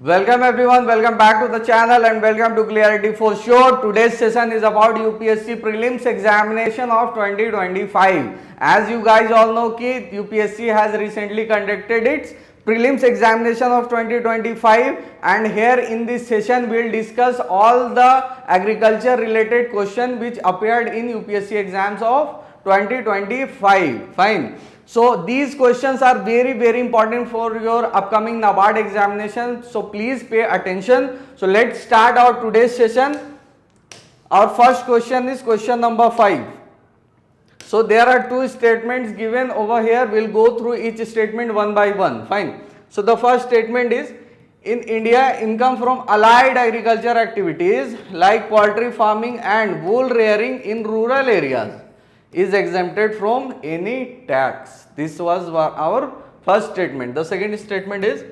Welcome everyone, welcome back to the channel and welcome to Clarity for Sure. Today's session is about UPSC prelims examination of 2025. As you guys all know कि UPSC has recently conducted its prelims examination of 2025 and here in this session we will discuss all the agriculture related question which appeared in UPSC exams of 2025. Fine. So these questions are very important for your upcoming NABARD examination. So please pay attention. So let's start our today's session. Our first question is question number 5. So there are two statements given over here. We'll go through each statement one by one. Fine. So the first statement is, in India, income from allied agriculture activities like poultry farming and wool rearing in rural areas is exempted from any tax. This was our first statement. The second statement is,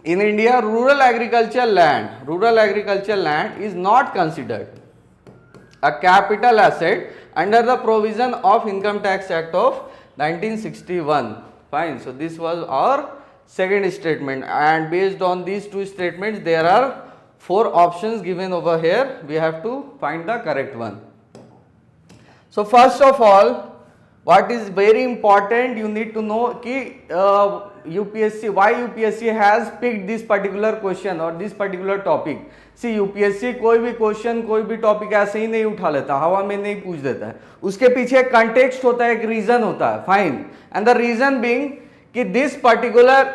in India, rural agriculture land is not considered a capital asset under the provision of Income Tax Act of 1961. Fine. So this was our second statement, and based on these two statements there are 4 options given over here. We have to find the correct one. So first of all, what is very important, you need to know कि why UPSC has picked this particular question or this particular topic. See, UPSC कोई भी question कोई भी topic ऐसे ही नहीं उठा लेता, हवा में नहीं पूछ देता है, उसके पीछे एक कंटेक्स्ट होता है, एक रीजन होता है. Fine. And the reason being कि this particular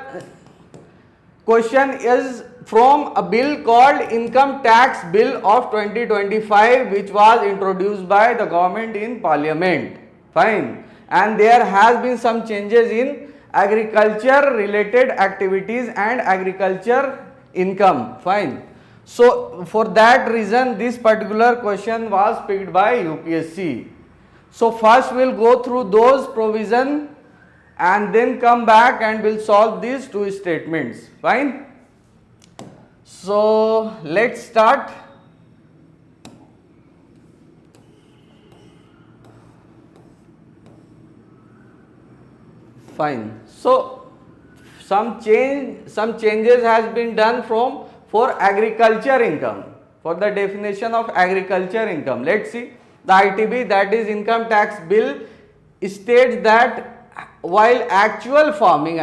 question is from a bill called Income Tax Bill of 2025, which was introduced by the government in Parliament. Fine. And there has been some changes in agriculture related activities and agriculture income. Fine. So for that reason this particular question was picked by UPSC. So first we'll go through those provision and then come back and we'll solve these two statements. Fine. So let's start. Fine. So some changes has been done for agriculture income, for the definition of agriculture income. Let's see. The ITB, that is Income Tax Bill, states that while actual farming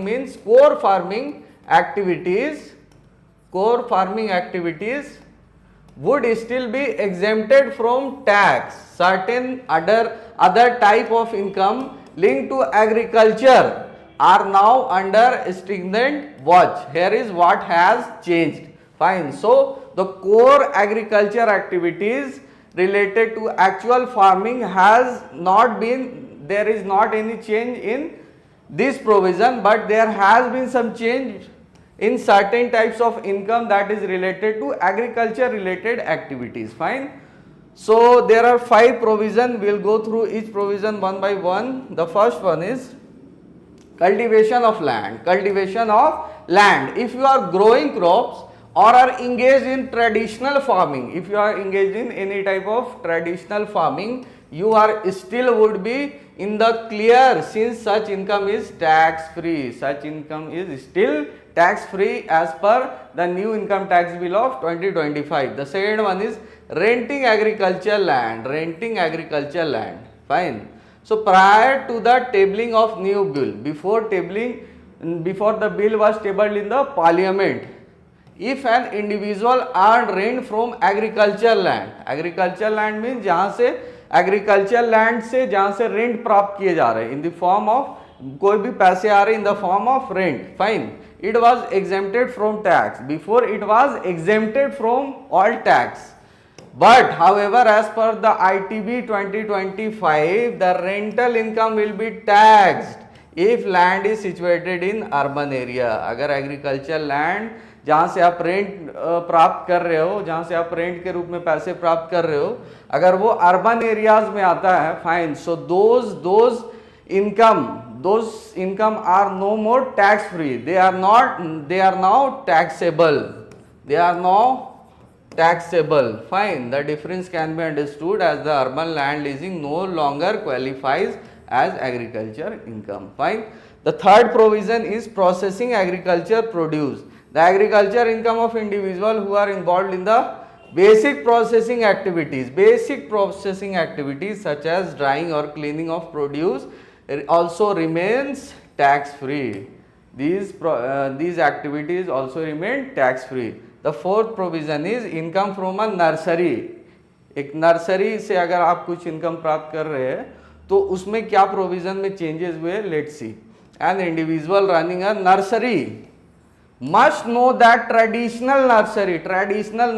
means core farming activities would still be exempted from tax, certain other type of income linked to agriculture are now under stringent watch. Here is what has changed. Fine. So the core agriculture activities related to actual farming has not been, there is not any change in this provision, but there has been some change in certain types of income that is related to agriculture related activities. Fine. So there are 5 provisions. We'll go through each provision one by one. The first one is cultivation of land. If you are growing crops or are engaged in traditional farming, if you are engaged in any type of traditional farming, you are still would be in the clear, since such income is tax free. Such income is still tax free as per the new Income Tax Bill of 2025. The second one is renting agriculture land. Fine. So prior to the tabling of new bill, before the bill was tabled in the Parliament, if an individual earned rent from agriculture land means जहाँ से agriculture land से जहाँ से rent प्राप्त किए जा रहे हैं इन द फॉर्म ऑफ, कोई भी पैसे आ रहे in the form of rent. Fine. It was exempted from tax. Before it was exempted from all tax, but however as per the ITB 2025 the rental income will be taxed if land is situated in urban area. अगर agriculture land जहाँ से आप rent प्राप्त कर रहे हो, जहाँ से आप रेंट के रूप में पैसे प्राप्त कर रहे हो, अगर वो अर्बन एरियाज में आता है, fine. So those income are no more tax free. They are now taxable. Fine. The difference can be understood as the urban land leasing no longer qualifies as agriculture income. Fine. The third provision is processing agriculture produce. The agriculture income of individual who are involved in the basic processing activities such as drying or cleaning of produce also remains tax free. These activities also remain tax free. The fourth provision is income from a nursery. एक nursery से अगर आप कुछ income प्राप्त कर रहे हैं तो उसमें क्या प्रोविजन में चेंजेस हुए, let's see. An individual running a nursery must know that traditional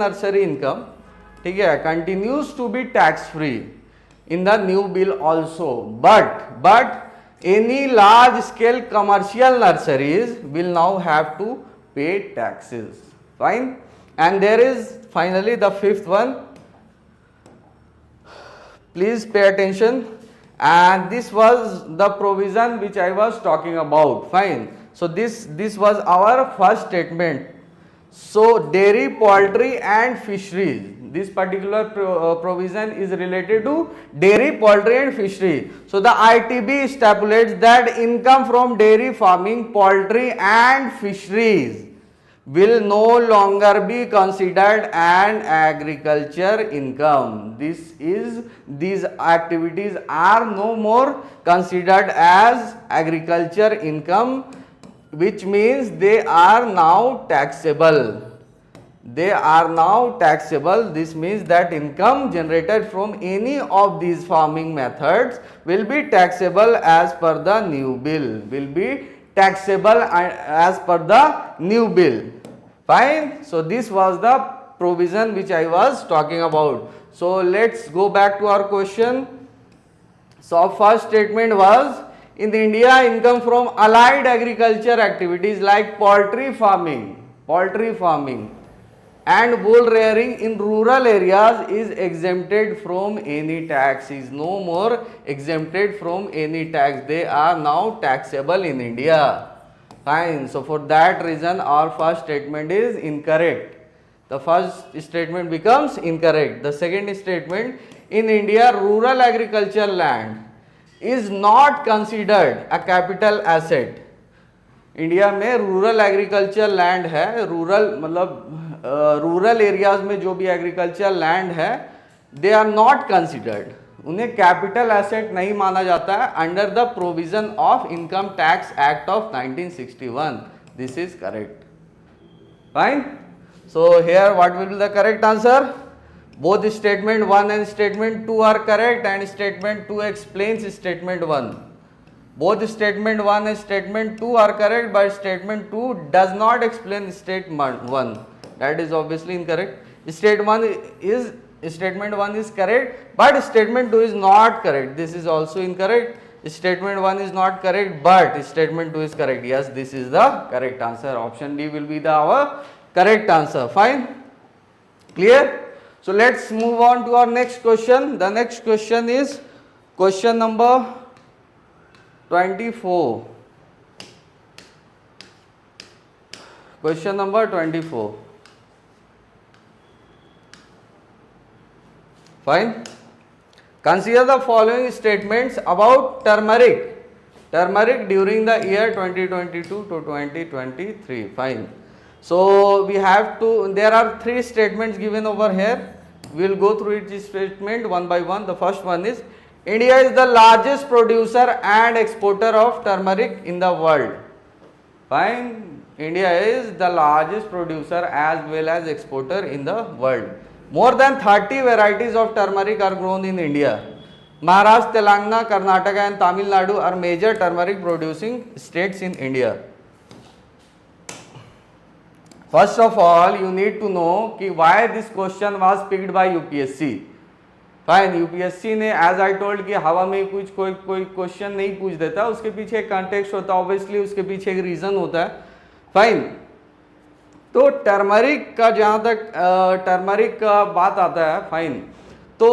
nursery income, ठीक है, continues to be tax free in the new bill also, but any large scale commercial nurseries will now have to pay taxes. Fine. And there is finally the fifth one, please pay attention, and this was the provision which I was talking about. Fine. So this was our first statement. So dairy, poultry and fisheries, this particular provision is related to dairy, poultry and fishery. So the ITB stipulates that income from dairy farming, poultry and fisheries will no longer be considered an agriculture income. These activities are no more considered as agriculture income, which means they are now taxable. This means that income generated from any of these farming methods will be taxable as per the new bill. Fine. So this was the provision which I was talking about. So let's go back to our question. So first statement was, in India, income from allied agriculture activities like poultry farming and bull rearing in rural areas is exempted from any tax, is no more exempted from any tax. They are now taxable in India. Fine. So for that reason our first statement is incorrect. The first statement becomes incorrect. The second statement, in India, rural agriculture land is not considered a capital asset. India में rural agriculture land है, rural areas में जो भी agriculture land है, दे are not considered, उन्हें capital asset नहीं माना जाता है under the provision of income tax act of 1961. This is correct. Fine. So here what will be the correct answer? Both statement 1 and statement 2 are correct, and statement 2 explains statement 1. Both statement 1 and statement 2 are correct, but statement 2 does not explain statement 1. That is obviously incorrect. Statement 1 is correct, but statement 2 is not correct. This is also incorrect. Statement 1 is not correct, but statement 2 is correct. Yes, this is the correct answer. Option D will be our correct answer. Fine. Clear? So let's move on to our next question. The next question is question number 24. Question number 24. Fine. Consider the following statements about turmeric during the year 2022 to 2023. Fine. So we have to, there are three statements given over here. We will go through each statement one by one. The first one is, India is the largest producer and exporter of turmeric in the world. Fine. India is the largest producer as well as exporter in the world. More than 30 varieties of turmeric are grown in India. Maharashtra, Telangana, Karnataka and Tamil Nadu are major turmeric producing states in India. First of all, you need to know कि why this question was picked by UPSC. Fine. UPSC ने, as I told, कि हवा में कुछ कोई question नहीं पूछ देता, उसके पीछे एक कंटेक्स्ट होता है, ऑब्वियसली उसके पीछे एक रीज़न होता है. फाइन. तो टर्मरिक का जहाँ तक टर्मरिक का बात आता है, फाइन, तो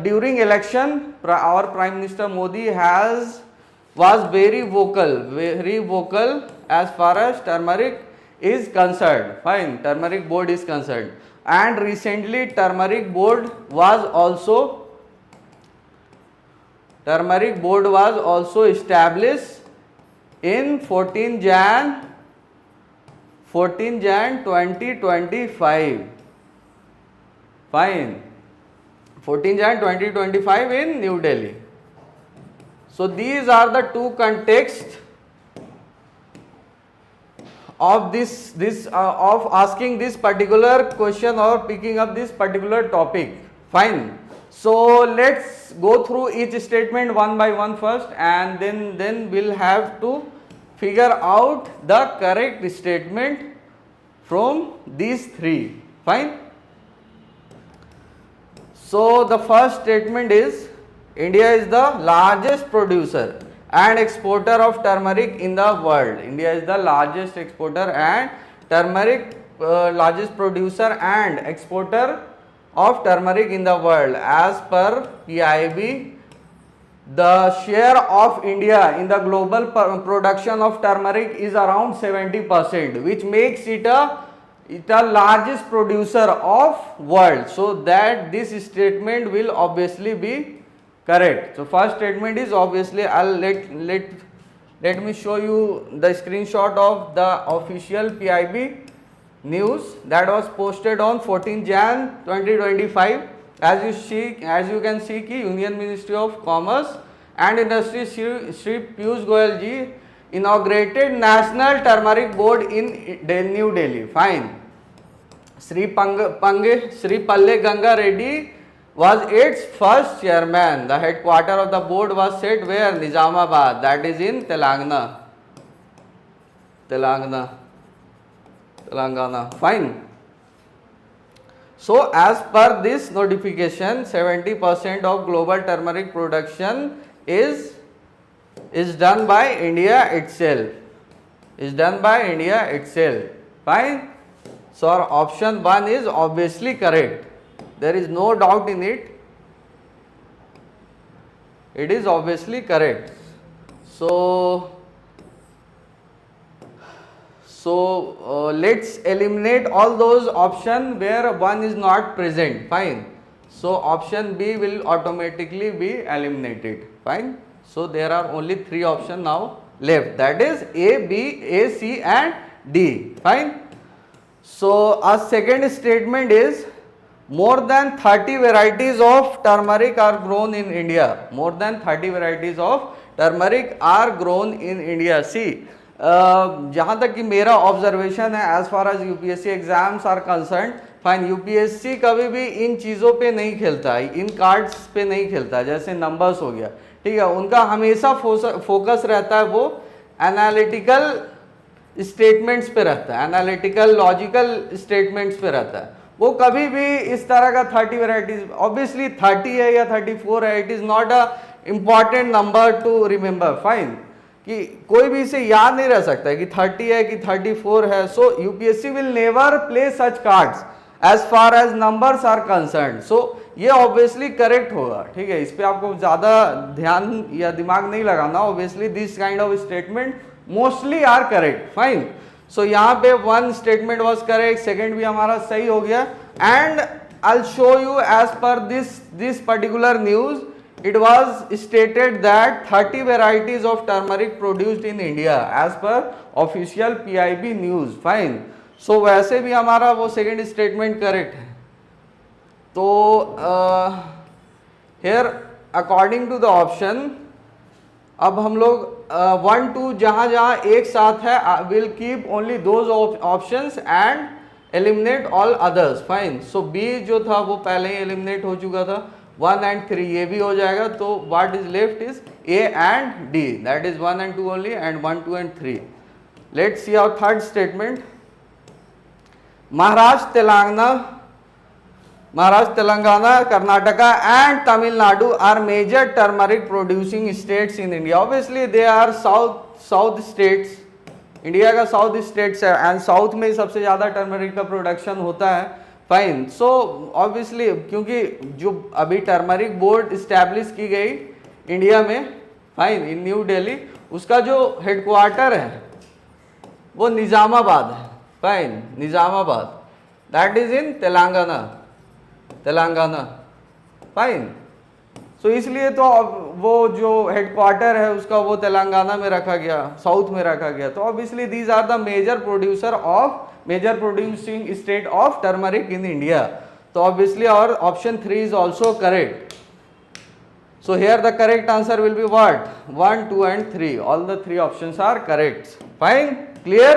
during election our prime minister Modi was very vocal as far as turmeric is concerned. Fine. Turmeric board is concerned, and recently turmeric board was also established in 14 Jan 2025. Fine. 14 Jan 2025 in New Delhi. So these are the two contexts of of asking this particular question or picking up this particular topic. Fine. So let's go through each statement one by one first, and then we'll have to figure out the correct statement from these three. Fine. So the first statement is India is the largest producer and exporter of turmeric in the world. India is the largest exporter and largest producer and exporter of turmeric in the world. As per PIB, the share of India in the global production of turmeric is around 70%, which makes it a largest producer of world. So that this statement will obviously be correct. So first statement is obviously, let me show you the screenshot of the official PIB news that was posted on 14 Jan 2025. As you can see कि Union Ministry of Commerce and Industry Shri Piyush Goyal ji inaugurated National Turmeric Board in New Delhi. Fine. Shri Palle Ganga Reddy was its first chairman. The headquarter of the board was set where? Nizamabad, that is in Telangana. Fine. So as per this notification, 70% of global turmeric production is done by India itself. Fine. So our option 1 is obviously correct. There is no doubt in it. It is obviously correct. So let's eliminate all those options where 1 is not present. Fine. So option B will automatically be eliminated. Fine. So there are only 3 options now left. That is A, B, A, C and D. Fine. So our second statement is more than 30 varieties of turmeric are grown in India. More than 30 varieties of turmeric are grown in India. See, जहाँ तक कि मेरा observation है as far as UPSC exams are concern, fine, UPSC कभी भी इन चीज़ों पे नहीं खेलता है, इन कार्ड्स पे नहीं खेलता है, जैसे नंबर्स हो गया, ठीक है, उनका हमेशा फोकस रहता है वो एनालिटिकल स्टेटमेंट्स पे रहता है, एनालिटिकल लॉजिकल स्टेटमेंट्स पे रहता है, वो कभी भी इस तरह का 30 वेराइटीज, ऑब्वियसली 30 है या 34 है, it is not a important number two remember, fine, कि कोई भी इसे याद नहीं रह सकता है कि 30 है कि 34 है. So UPSC will never play such cards as far as numbers are concern. So ये ऑब्वियसली करेक्ट होगा, ठीक है, इस पे आपको ज़्यादा ध्यान या दिमाग नहीं लगाना. Obviously this kind of statement mostly are correct. Fine. So यहाँ पे 1 स्टेटमेंट वॉज करेक्ट, सेकेंड भी हमारा सही हो गया. And I show you as per this particular news, it was stated that 30 varieties of turmeric produced in India as per official PIB news. Fine. So वैसे भी हमारा वो सेकेंड स्टेटमेंट करेक्ट है. तो here according to the option, अब हम लोग 1 2 जहाँ जहाँ एक साथ है will keep only those options and eliminate all others. Fine. So B जो था वो पहले ही eliminate हो चुका था. 1 and 3 ये भी हो जाएगा. तो what is left is A and D, that is 1 and 2 only, and 1 2 and 3. Let's see our third statement. Maharashtra, Telangana, Karnataka and Tamil Nadu are major turmeric producing states in India. Obviously they are south states, India का south states है, and south में सबसे ज़्यादा turmeric का production होता है. Fine. So obviously क्योंकि जो अभी टर्मरिक बोर्ड इस्टेब्लिश की गई इंडिया में, फाइन, इन न्यू दिल्ली, उसका जो हेडक्वार्टर है वो निज़ामाबाद है. Fine. Nizamabad, that is in Telangana. Fine. So इसलिए तो अब वो जो हेडक्वार्टर है उसका वो तेलंगाना में रखा गया, साउथ में रखा गया। तो obviously these are the major producing state of turmeric in India. तो ऑब्वियसली और option 3 is also correct. So here the correct answer will be what? 1, 2 and 3. All the 3 options are correct. Fine? Clear?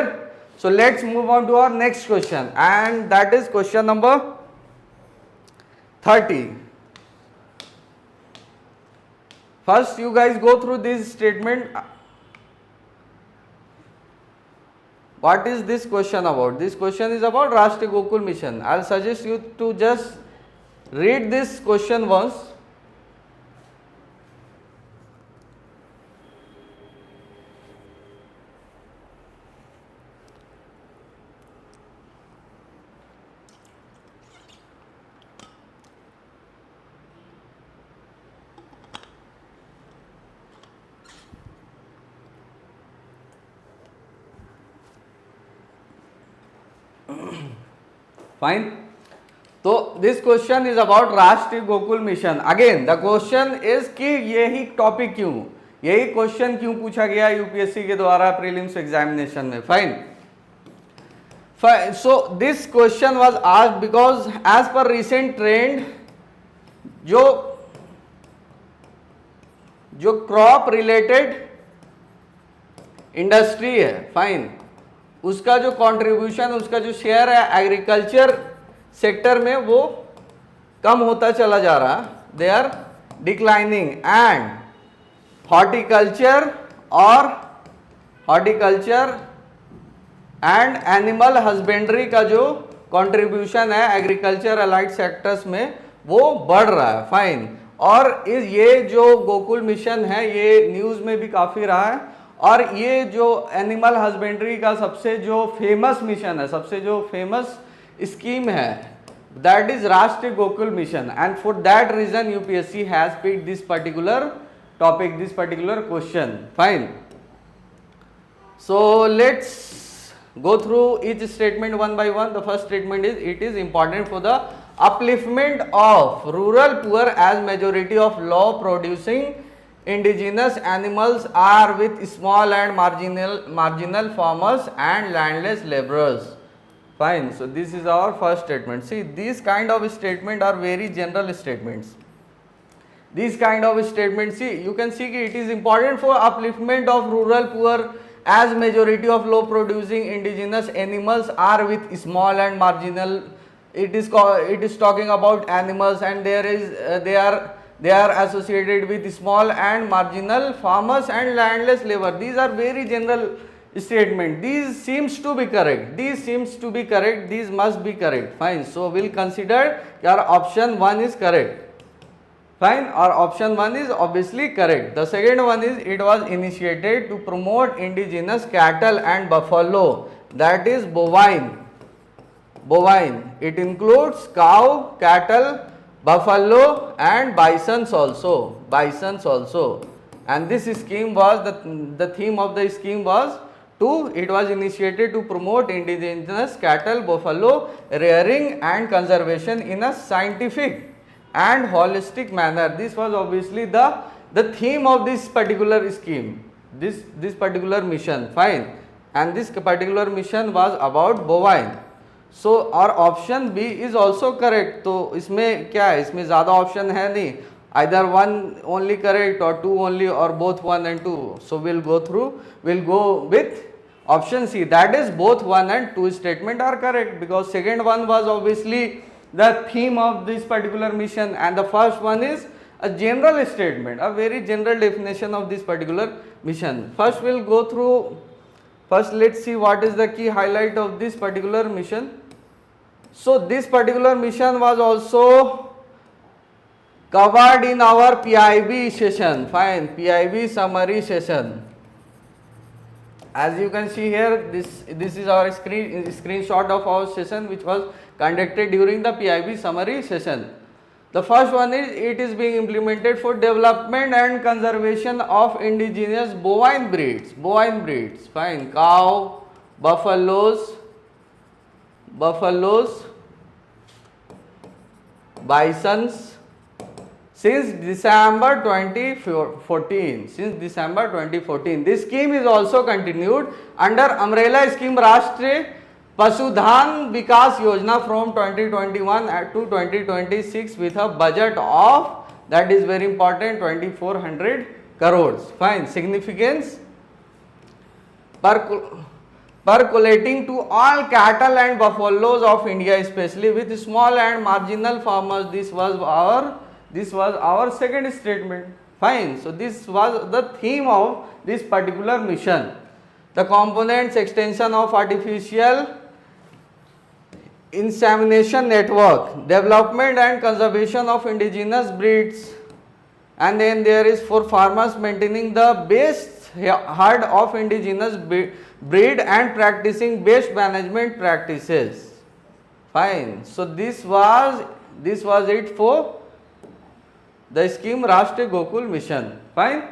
So let's move on to our next question, and that is question number 30. First you guys go through this statement. What is this question about? This question is about Rashtriya Gokul Mission. I'll suggest you to just read this question once. Fine. तो this question is about राष्ट्रीय Gokul mission. Again the question is कि यही topic क्यों, यही question क्यों पूछा गया UPSC के द्वारा प्रीलिम्स एग्जामिनेशन में। Fine. So this question was asked because as per recent trend जो क्रॉप रिलेटेड इंडस्ट्री है, फाइन, उसका जो कंट्रीब्यूशन, उसका जो शेयर है एग्रीकल्चर सेक्टर में वो कम होता चला जा रहा, they are declining, and horticulture and animal husbandry का जो कंट्रीब्यूशन है एग्रीकल्चर अलाइड सेक्टर्स में वो बढ़ रहा है। फाइन। और ये जो गोकुल मिशन है ये न्यूज़ में भी काफ़ी रहा है, और ये जो एनिमल हस्बेंड्री का सबसे जो फेमस मिशन है, सबसे जो फेमस स्कीम है, that is Rashtriya Gokul mission, and for that reason UPSC has picked this particular topic, this particular question. Fine. So let's go through each statement one by one. The first statement is, it is important for the upliftment of rural poor as majority of low producing indigenous animals are with small and marginal farmers and landless laborers. Fine. So this is our first statement. See, these kind of statement are very general statements. These kind of statements, see, you can see it is important for upliftment of rural poor as majority of low producing indigenous animals are with small and marginal. It is talking about animals, and they are associated with small and marginal farmers and landless labor. These are very general statement. These seems to be correct. These must be correct. Fine. So we'll consider your option 1 is correct. Fine. Or option 1 is obviously correct. The second one is, it was initiated to promote indigenous cattle and buffalo, that is bovine. It includes cow, cattle, buffalo and bisons also. And this scheme was, the theme of the scheme was it was initiated to promote indigenous cattle, buffalo rearing and conservation in a scientific and holistic manner. This was obviously the theme of this particular scheme, this particular mission. Fine. And this particular mission was about bovine. So our option B is also correct. तो इसमें क्या है, इसमें ज़्यादा option है नहीं, either 1 only correct or 2 only or both 1 and 2. So we'll go with option C, that is both 1 and 2 statement are correct, because second one was obviously the theme of this particular mission, and the first one is a general statement, a very general definition of this particular mission. First let's see what is the key highlight of this particular mission. So this particular mission was also covered in our PIB session. Fine. PIB summary session. As you can see here, this is our screenshot of our session which was conducted during the PIB summary session. The first one is, it is being implemented for development and conservation of indigenous bovine breeds. Fine. Cow, buffaloes, bisons, since December 2014. Since December 2014, this scheme is also continued under umbrella scheme Rashtriya Pashudhan Vikas Yojana from 2021 to 2026 with a budget of, that is very important, 2400 crores. Fine. Significance: percolating to all cattle and buffaloes of India, especially with small and marginal farmers. This was our second statement. Fine. So this was the theme of this particular mission. The components: extension of artificial insemination network, development and conservation of indigenous breeds, and then there is for farmers maintaining the best herd of indigenous breed and practicing best management practices. Fine. So this was it for the scheme Rashtriya Gokul Mission. Fine.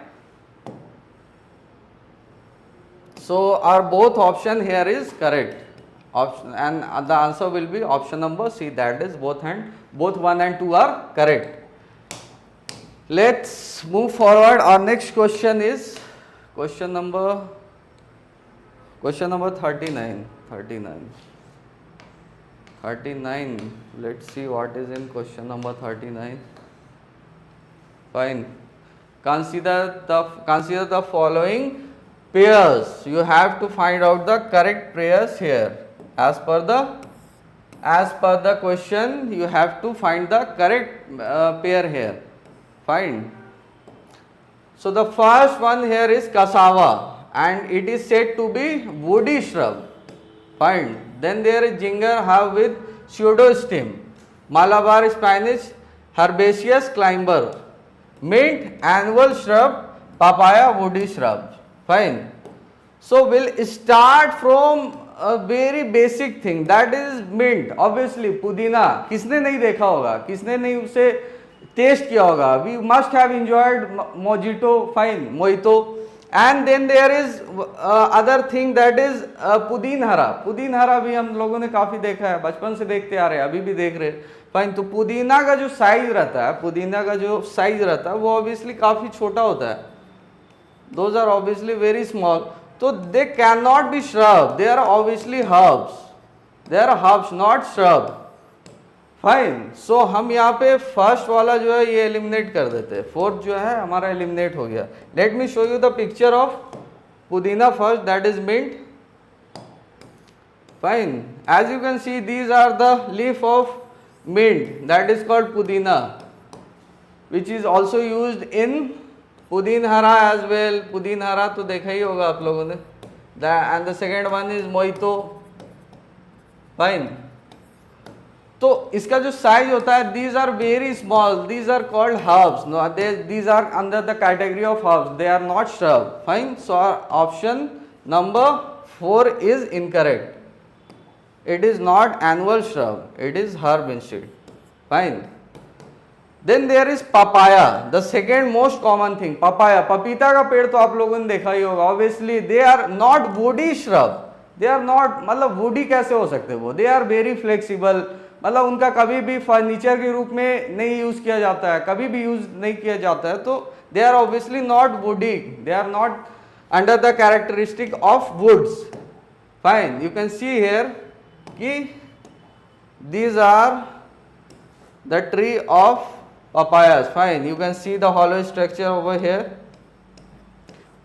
So our both option here is correct. Option, and the answer will be option number C, that is both 1 and 2 are correct. Let's move forward. Our next question is question number 39. Let's see what is in question number 39. Fine. Consider the following pairs. You have to find out the correct pairs here. As per the question, you have to find the correct pair here. Fine. So the first one here is cassava, and it is said to be woody shrub. Fine. Then there is ginger herb with pseudostem, Malabar spinach, herbaceous climber, mint, annual shrub, papaya, woody shrub. Fine. So we'll start from a very basic thing, that is mint. Obviously पुदीना किसने नहीं देखा होगा, किसने नहीं उसे test किया होगा. We must have enjoyed mojito, fine, mojito. And then there is other thing, that is Pudin हरा भी हम लोगों ने काफ़ी देखा है, बचपन से देखते आ रहे हैं, अभी भी देख रहे हैं. फाइन. तो पुदीना का जो साइज रहता है वो ऑब्वियसली काफ़ी छोटा होता है. Those are obviously very small. So they cannot be shrub. They are obviously herbs. They are herbs, not shrub. Fine. So हम यहाँ पे फर्स्ट वाला जो है ये एलिमिनेट कर देते हैं. फोर्थ जो है हमारा एलिमिनेट हो गया. Let me show you the picture of पुदीना first, that is mint. Fine. As you can see, these are the leaf of mint, that is called pudina, which is also used in Pudin हरा as well. Pudin हरा तो देखा ही होगा आप लोगों ने. And the second one is mojito. Fine. तो इसका जो साइज होता है, these are very small, these are called herbs. No, these are under the category of herbs, they are not shrub. Fine. So our option number 4 is incorrect. It is not annual shrub, it is herb instead. Fine. Then there is papaya, the second most common thing. papaya, पपीता का पेड़ तो आप लोगों ने देखा ही होगा. Obviously they are not woody shrub. They are not, मतलब woody कैसे हो सकते वो. They are very flexible. मतलब उनका कभी भी फर्नीचर के रूप में नहीं यूज किया जाता है, कभी भी यूज नहीं किया जाता है. तो they are obviously not woody. They are not under the characteristic of woods. Fine. You can see here कि these are the tree of papayas. Fine. You can see the hollow structure over here.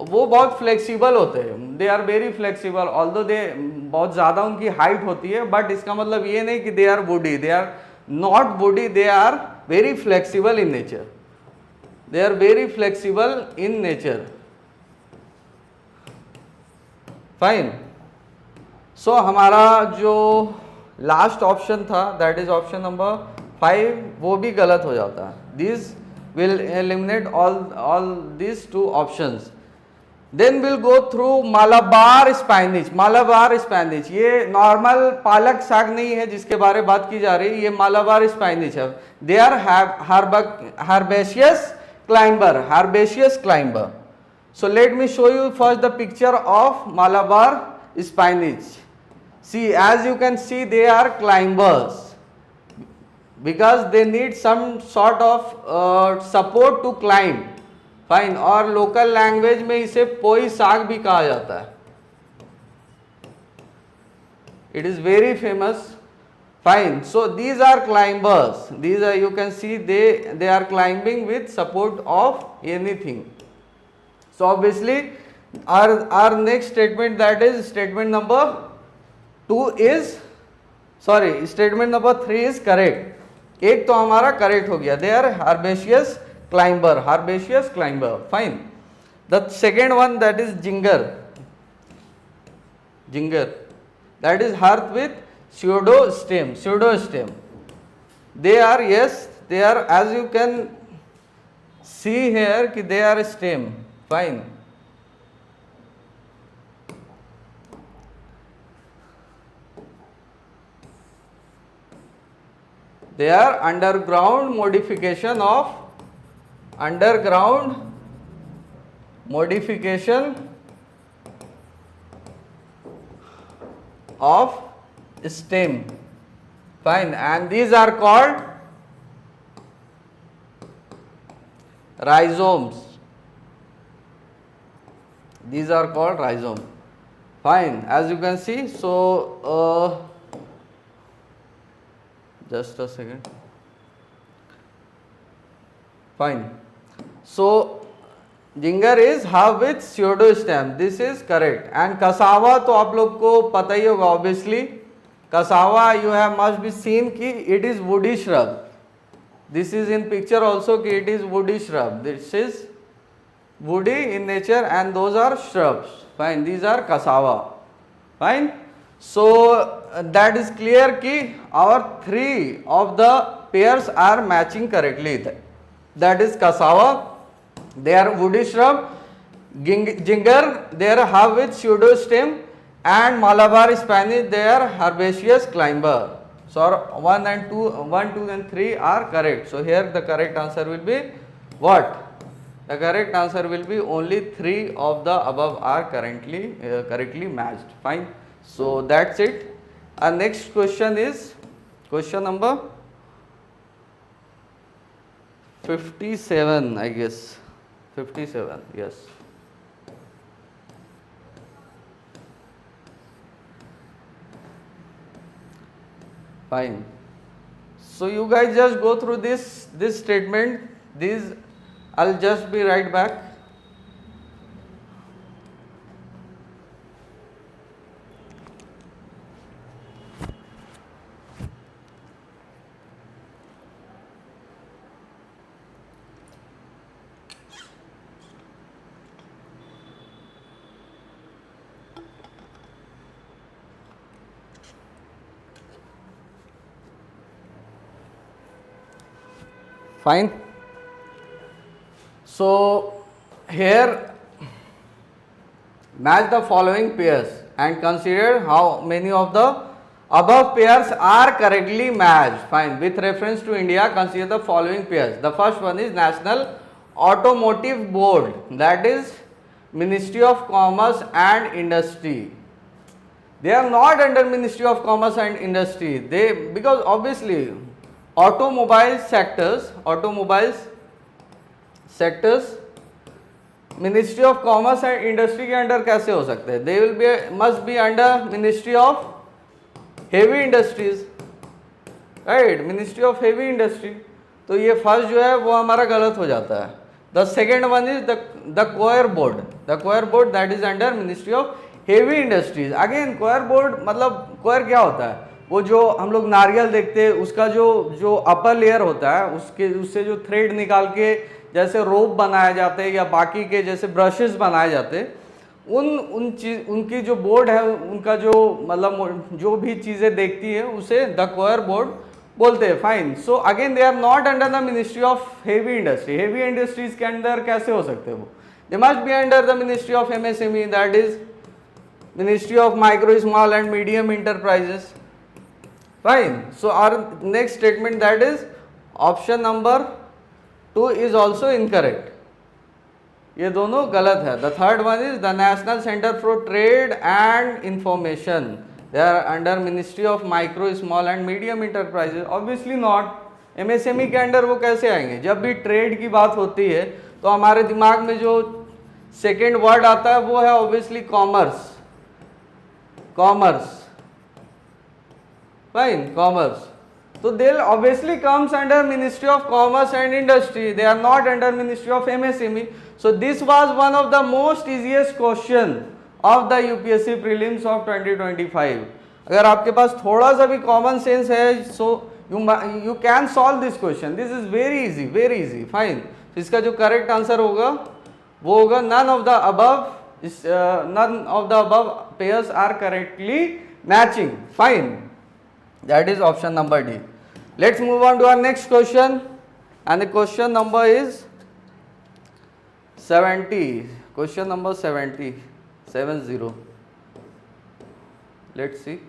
वो बहुत flexible होते हैं. They are very flexible, although they बहुत ज़्यादा उनकी height होती है, बट इसका मतलब ये नहीं कि they are woody. They are not woody, they are very flexible in nature. They are very flexible in nature. Fine. So हमारा जो लास्ट ऑप्शन था, दैट इज ऑप्शन नंबर 5, वो भी गलत हो जाता है. This will eliminate all these two options. Then we'll go through Malabar spinach. Malabar spinach ये नॉर्मल पालक साग नहीं है जिसके बारे में बात की जा रही है, ये Malabar spinach है. They are herbaceous climber. Herbaceous climber. So let me show you first the picture of Malabar spinach. See, as you can see, they are climbers. because they need some sort of support to climb. Fine. और local language में इसे पोई साग भी कहा जाता है. It is very famous. Fine. So these are climbers. These are, you can see, they are climbing with support of anything. So obviously our next statement, that is statement number 2 is, sorry, statement number 3 is correct. एक तो हमारा correct हो गया. They are herbaceous climber. Herbaceous climber. Fine. The second one, that is jinger. Jinger. That is earth with pseudostem. Pseudostem. They are, yes, they are, as you can see here, कि they are stem. Fine. They are underground modification of stem. Fine. And these are called rhizomes. These are called rhizomes. Fine. As you can see, so just a second. Fine. So ginger is herb with pseudostem. This is correct. And cassava तो आप लोग को पता ही होगा obviously. Cassava you have must be seen कि it is woody shrub. This is in picture also कि it is woody shrub. This is woody in nature and those are shrubs. Fine. These are cassava. Fine. So that is clear कि our 3 of the pairs are matching correctly. That is cassava, they are woody shrub. Ginger, they are hub with pseudostem, and Malabar Spanish, they are herbaceous climber. So 1 and 2, 1, 2 and 3 are correct. So here the correct answer will be what? The correct answer will be only 3 of the above are correctly matched. Fine. So that's it. Our next question is question number 57, I guess. 57, yes. Fine. So you guys just go through this statement. These I'll just be right back. Fine. So here match the following pairs and consider how many of the above pairs are correctly matched. Fine. With reference to India, consider the following pairs. The first one is National Automotive Board, that is Ministry of Commerce and Industry. They are not under Ministry of Commerce and Industry. Because obviously automobiles sectors ministry of commerce and industry के under कैसे हो सकते हैं? They will be must be under ministry of heavy industries, right? Ministry of heavy industry. तो ये first जो है वो हमारा गलत हो जाता है. The second one is the coir board. The coir board that is under ministry of heavy industries. Again coir board मतलब कोयर क्या होता है? वो जो हम लोग नारियल देखते हैं उसका जो अपर लेयर होता है उससे जो थ्रेड निकाल के जैसे रोप बनाया जाते हैं या बाकी के जैसे ब्रशेस बनाए जाते हैं, उनकी जो बोर्ड है उनका जो मतलब जो भी चीज़ें देखती है उसे द कोयर बोर्ड बोलते हैं. Fine. So again they are not under the ministry of heavy industry. Heavy industries के अंदर कैसे हो सकते हैं वो? They must be under the ministry of MSME, that is ministry of micro small and medium enterprises. Fine. So our next statement, that is option number 2 is also incorrect. ये दोनों गलत है. The third one is the National Center for Trade and Information. They are under Ministry of Micro, Small and Medium Enterprises. Obviously not. MSME के under वो कैसे आएंगे? जब भी ट्रेड की बात होती है तो हमारे दिमाग में जो सेकेंड वर्ड आता है वो है obviously commerce, commerce, fine, commerce. So they'll obviously comes under Ministry of Commerce and Industry. They are not under Ministry of MSME. So this was one of the most easiest question of the UPSC prelims of 2025. अगर आपके पास थोड़ा सा भी common sense है so you can solve this question. This is very easy, very easy. Fine. So इसका जो correct answer होगा वो होगा none of the above. None of the above pairs are correctly matching. Fine. That is option number D. Let's move on to our next question, and the question number is 70. Question number 70. Let's see.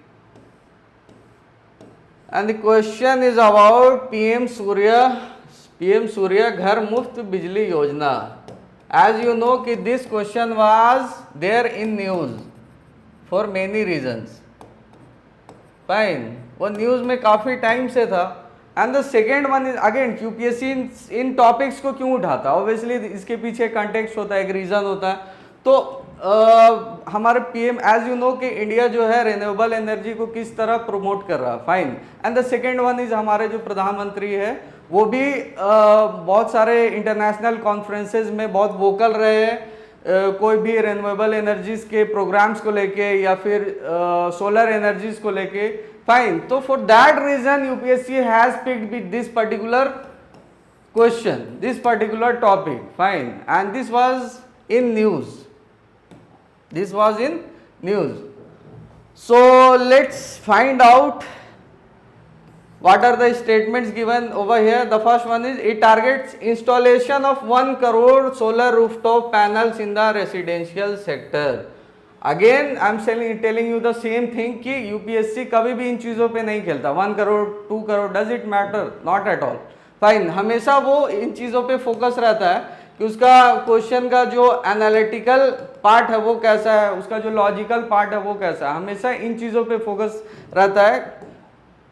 And the question is about PM Surya Ghar Muft Bijli Yojana. As you know कि this question was there in news for many reasons. Fine. वो news में काफ़ी time से था. And the second one is again UPSC in topics को क्यों उठाता है? ऑब्वियसली इसके पीछे कंटेक्स्ट होता है, एक रीज़न होता है. तो हमारे पीएम एज यू नो कि इंडिया जो है रिन्यूएबल एनर्जी को किस तरह प्रमोट कर रहा है. Fine. And the second one is हमारे जो प्रधानमंत्री है वो भी बहुत सारे इंटरनेशनल कॉन्फ्रेंसेज में बहुत वोकल रहे हैं, कोई भी रिन्यूएबल एनर्जीज के प्रोग्राम्स को लेके या फिर सोलर एनर्जीज को लेके. फाइन. तो for that reason UPSC has picked this particular question, this particular topic. Fine. And this was in news, this was in news. So let's find out what are the statements given over here. The first one is it targets installation of 1 crore solar rooftop panels in the residential sector. Again I am telling you the same thing कि UPSC कभी भी इन चीज़ों पे नहीं खेलता. 1 crore 2 crore does it matter? Not at all. Fine. हमेशा वो इन चीज़ों पे फोकस रहता है कि उसका क्वेश्चन का जो एनालिटिकल पार्ट है वो कैसा है, उसका जो लॉजिकल पार्ट है वो कैसा है. हमेशा इन चीज़ों पे फोकस रहता है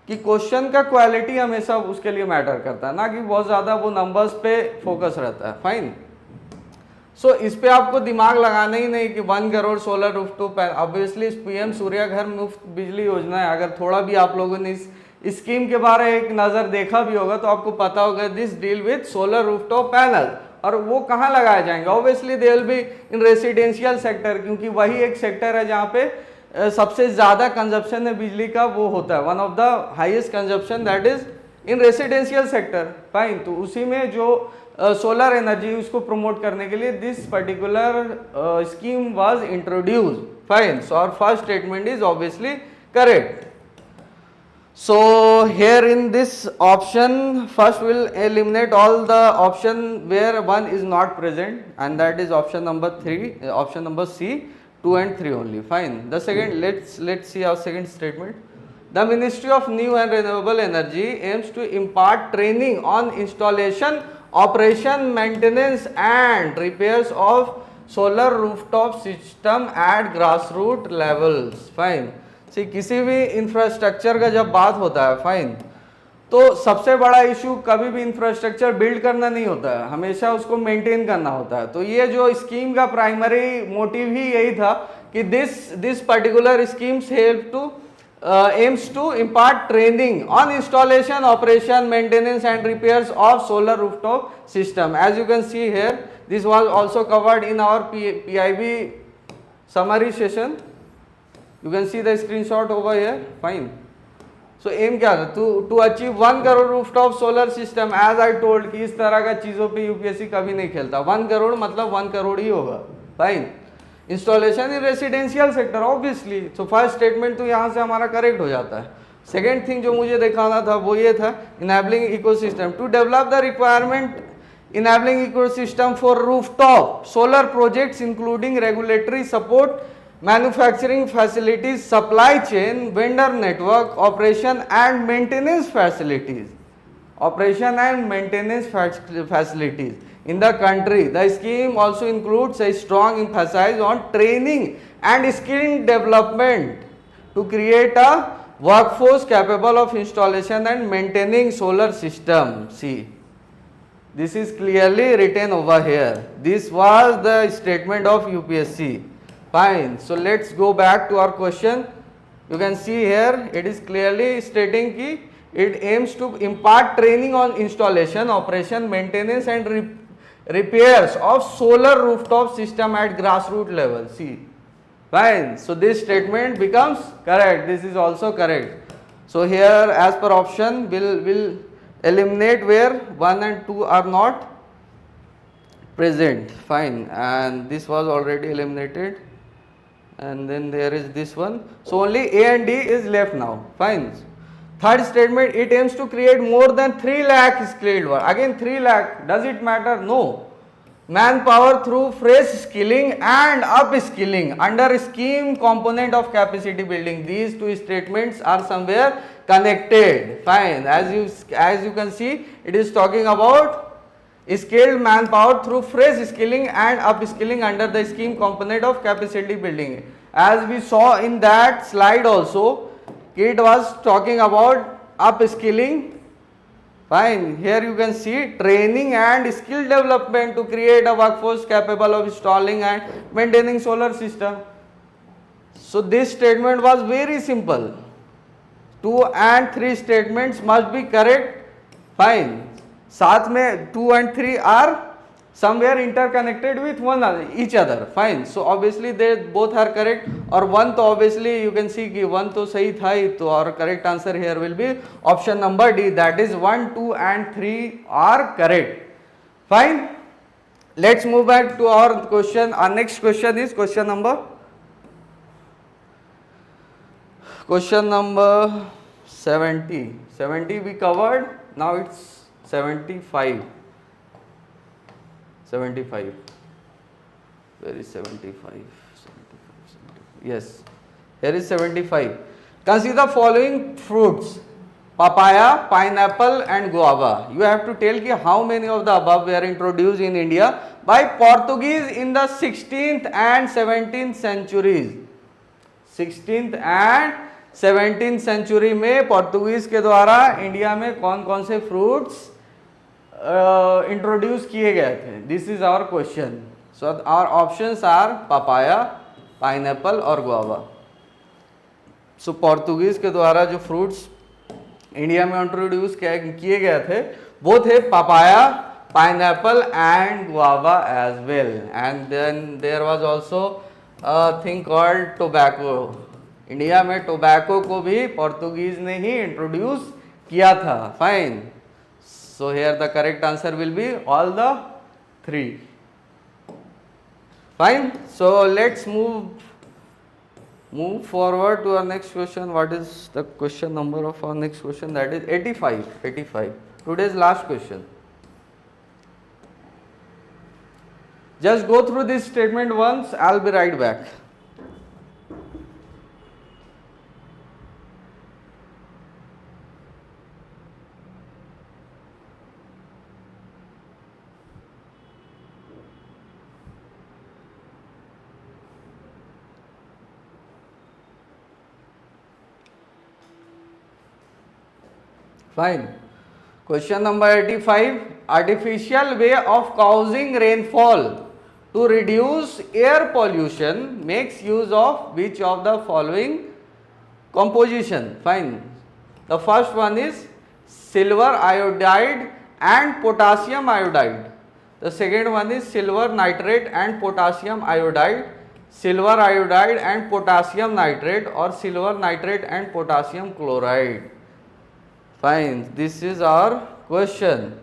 कि क्वेश्चन का क्वालिटी हमेशा उसके लिए मैटर करता है, ना कि बहुत ज़्यादा वो नंबर्स पे फोकस रहता है. फाइन. सो इस पे आपको दिमाग लगाना ही नहीं कि 1 crore solar rooftop. Obviously PM Surya Ghar Muft बिजली योजना है. अगर थोड़ा भी आप लोगों ने इस स्कीम के बारे में एक नज़र देखा भी होगा तो आपको पता होगा this deal with solar rooftop panel. और वो कहाँ लगाए जाएंगे? Obviously they will be in residential sector, क्योंकि वही एक सेक्टर है जहाँ पे सबसे ज़्यादा कंजप्शन है बिजली का वो होता है. One of the highest consumption that is in residential sector. Fine. तो उसी में जो सोलर एनर्जी उसको प्रमोट करने के लिए this particular scheme was introduce. Fine. So our first statement is obviously correct. So here in this option first we'll eliminate all the option where 1 is not present, and that is option number 3, option number C. 2 and 3 only. Fine. The second, let's see our second statement. The Ministry of New and Renewable Energy aims to impart training on installation, operation, maintenance and repairs of solar rooftop system at grassroots levels. Fine. See, किसी भी infrastructure का जब बात होता है, fine, तो सबसे बड़ा इशू कभी भी इंफ्रास्ट्रक्चर बिल्ड करना नहीं होता है, हमेशा उसको मेंटेन करना होता है. तो ये जो स्कीम का प्राइमरी मोटिव ही यही था कि this particular schemes help to aims to impart training on installation, operation, maintenance and repairs of solar rooftop system. As you can see here this was also covered in our PIB summary session. You can see the screenshot over here. Fine. So aim क्या था? To achieve 1 crore rooftop solar system. As I told कि इस तरह का चीज़ों पे UPSC कभी नहीं खेलता. 1 करोड़ मतलब 1 करोड़ ही होगा. Fine. Installation in residential sector obviously. So first statement तो यहाँ से हमारा करेक्ट हो जाता है. Second thing जो मुझे दिखाना था वो ये था enabling ecosystem. To develop the requirement enabling ecosystem for rooftop solar projects including regulatory support, manufacturing facilities, supply chain, vendor network, operation and maintenance facilities. Operation and maintenance facilities in the country. The scheme also includes a strong emphasis on training and skill development to create a workforce capable of installation and maintaining solar system. See, this is clearly written over here. This was the statement of UPSC. Fine. So let's go back to our question. You can see here it is clearly stating ki it aims to impart training on installation, operation, maintenance and repairs of solar rooftop system at grassroots level. See, fine. So this statement becomes correct. This is also correct. So here as per option will eliminate where 1 and 2 are not present. Fine. And this was already eliminated. And then there is this one. So only A and D is left now. Fine. Third statement, it aims to create more than 3 lakh skilled work. Again 3 lakh, does it matter? No. Manpower through fresh skilling and upskilling under scheme component of capacity building. These two statements are somewhere connected. Fine. As you can see, it is talking about skilled manpower through fresh skilling and upskilling under the scheme component of capacity building. As we saw in that slide also, it was talking about upskilling. Fine. Here you can see training and skill development to create a workforce capable of installing and maintaining solar system. So this statement was very simple. 2 and 3 statements must be correct. Fine. साथ में 2 and 3 are somewhere interconnected with each other. Fine. So obviously they both are correct. और 1 तो obviously you can see कि 1 तो सही था ही, तो our correct answer here will be option number D. That is 1, 2 and 3 are correct. Fine. Let's move back to our question. Our next question is question number 70. 70 we covered. Now it's 75. Where is 75? Yes, here is 75. Consider following fruits: papaya, pineapple and guava. You have to tell ki how many of the above were introduced in India by Portuguese in the 16th and 17th centuries. 16th and 17th century में Portuguese के द्वारा India में कौन कौन से fruits introduce किए गए थे. This is our question. So our options are papaya, pineapple और गुआवा. सो पोर्टुगीज के द्वारा जो फ्रूट्स इंडिया में इंट्रोड्यूस किए गए थे वो थे papaya, pineapple and guava as well. And then there was also a thing called tobacco. India में टोबैको को भी पोर्टुगीज ने ही इंट्रोड्यूस किया था. Fine. So here the correct answer will be all the 3. Fine. So let's move forward to our next question. What is the question number of our next question? That is 85. Today's last question. Just go through this statement once. I'll be right back. Fine. Question number 85. Artificial way of causing rainfall to reduce air pollution makes use of which of the following composition? Fine. The first one is silver iodide and potassium iodide. The second one is silver nitrate and potassium iodide, silver iodide and potassium nitrate, or silver nitrate and potassium chloride. Fine. This is our question.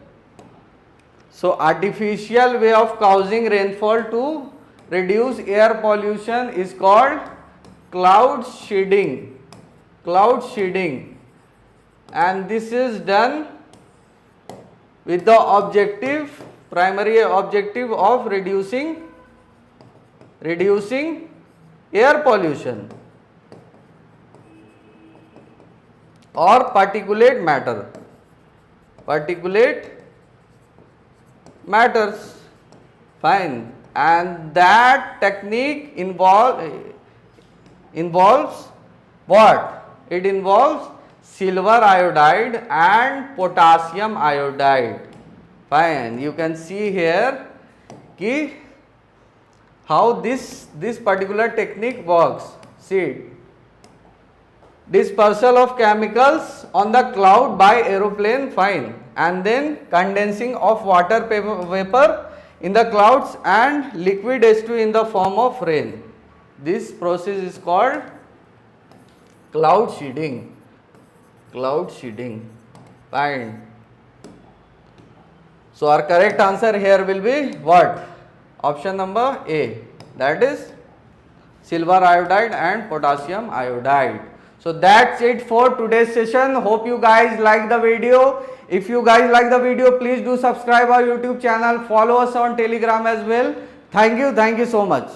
So artificial way of causing rainfall to reduce air pollution is called cloud shedding. Cloud shedding. And this is done with the primary objective of reducing air pollution or particulate matters. Fine. And that technique involves what? It involves silver iodide and potassium iodide. Fine. You can see here ki how this particular technique works. See, dispersal of chemicals on the cloud by aeroplane, fine, and then condensing of water vapor in the clouds and liquid H2 in the form of rain. This process is called cloud shedding. Cloud shedding. Fine. So our correct answer here will be what? Option number A, that is silver iodide and potassium iodide. So that's it for today's session. Hope you guys like the video. If you guys like the video, please do subscribe our YouTube channel. Follow us on Telegram as well. Thank you so much.